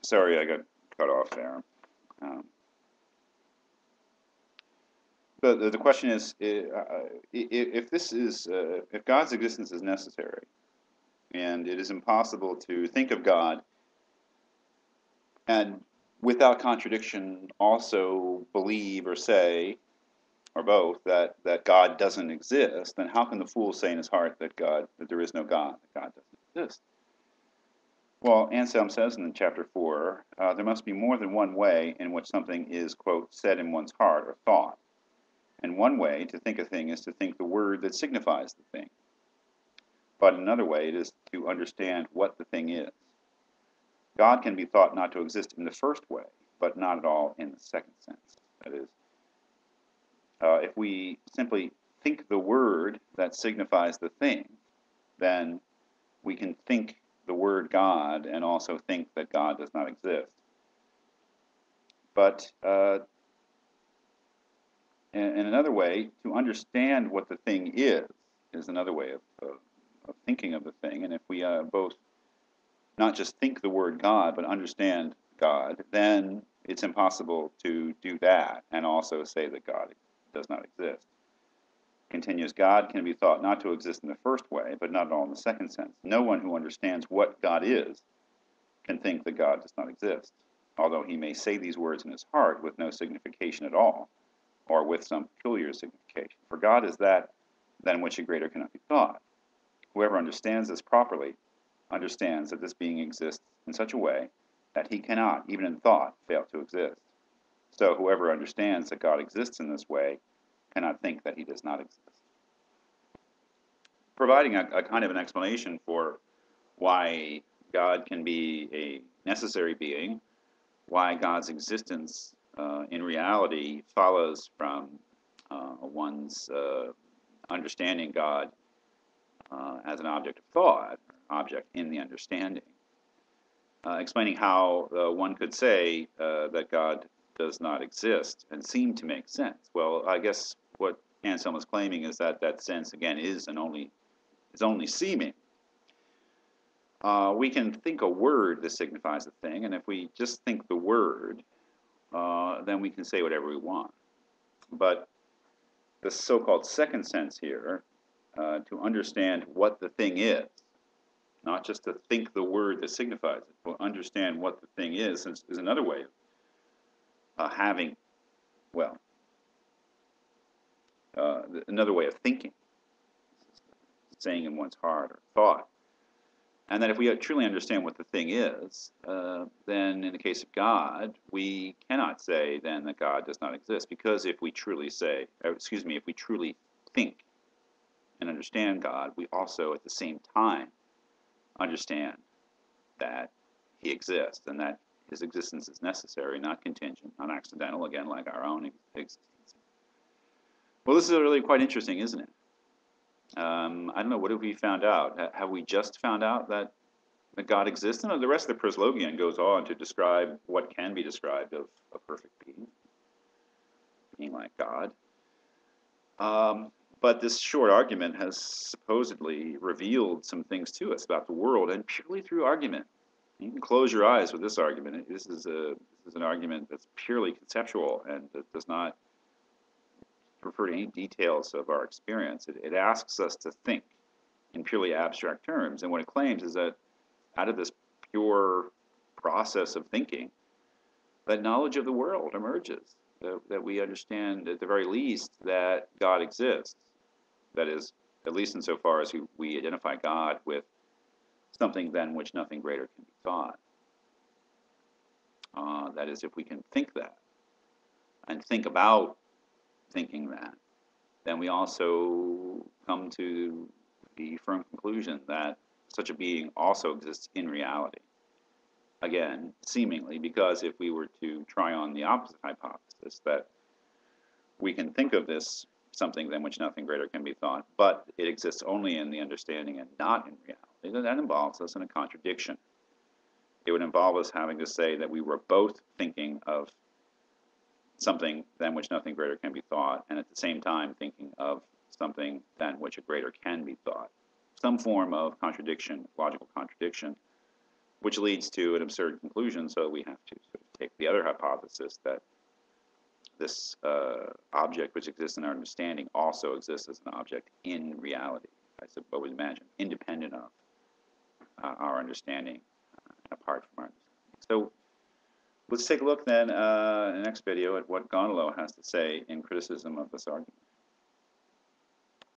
Sorry, I got cut off there. Um, but the question is, if this is, if God's existence is necessary, and it is impossible to think of God and without contradiction also believe or say, or both, that God doesn't exist, then how can the fool say in his heart that there is no God, that God doesn't exist? Well, Anselm says in chapter 4, there must be more than one way in which something is, quote, said in one's heart or thought. And one way to think a thing is to think the word that signifies the thing. But another way it is to understand what the thing is. God can be thought not to exist in the first way, but not at all in the second sense. That is, if we simply think the word that signifies the thing, then we can think the word God and also think that God does not exist. But in another way, to understand what the thing is another way of thinking of the thing. And if we both not just think the word God, but understand God, then it's impossible to do that and also say that God does not exist. Continues, God can be thought not to exist in the first way, but not at all in the second sense. No one who understands what God is can think that God does not exist, although he may say these words in his heart with no signification at all, or with some peculiar signification. For God is that than which a greater cannot be thought. Whoever understands this properly understands that this being exists in such a way that he cannot, even in thought, fail to exist. So whoever understands that God exists in this way cannot think that he does not exist. Providing a kind of an explanation for why God can be a necessary being, why God's existence in reality follows from one's understanding God as an object of thought, object in the understanding. Explaining how one could say that God does not exist and seem to make sense. Well, I guess what Anselm is claiming is that that sense, again, is only seeming. We can think a word that signifies a thing, and if we just think the word, then we can say whatever we want. But the so-called second sense here, to understand what the thing is, not just to think the word that signifies it, but understand what the thing is another way of having, well, another way of thinking, saying in one's heart or thought. And that if we truly understand what the thing is, then in the case of God, we cannot say then that God does not exist, because if we truly say, if we truly think and understand God, we also at the same time understand that he exists and that his existence is necessary, not contingent, not accidental, again, like our own existence. Well, this is really quite interesting, isn't it? I don't know, what have we found out? Have we just found out that God exists? No, the rest of the Proslogion goes on to describe what can be described of a perfect being like God. But this short argument has supposedly revealed some things to us about the world, and purely through argument. You can close your eyes with this argument. This is an argument that's purely conceptual and that does not refer to any details of our experience. It asks us to think in purely abstract terms, and what it claims is that out of this pure process of thinking, that knowledge of the world emerges, that we understand at the very least that God exists. That is, at least insofar as we identify God with something than which nothing greater can be thought. That is, if we can think that and think about thinking that, then we also come to the firm conclusion that such a being also exists in reality. Again, seemingly, because if we were to try on the opposite hypothesis, that we can think of this something than which nothing greater can be thought, but it exists only in the understanding and not in reality, then that involves us in a contradiction. It would involve us having to say that we were both thinking of something than which nothing greater can be thought, and at the same time thinking of something than which a greater can be thought. Some form of contradiction, logical contradiction, which leads to an absurd conclusion, so we have to sort of take the other hypothesis that this object which exists in our understanding also exists as an object in reality, I suppose, imagine, independent of our understanding, apart from our understanding. So let's take a look then in the next video at what Goneril has to say in criticism of this argument.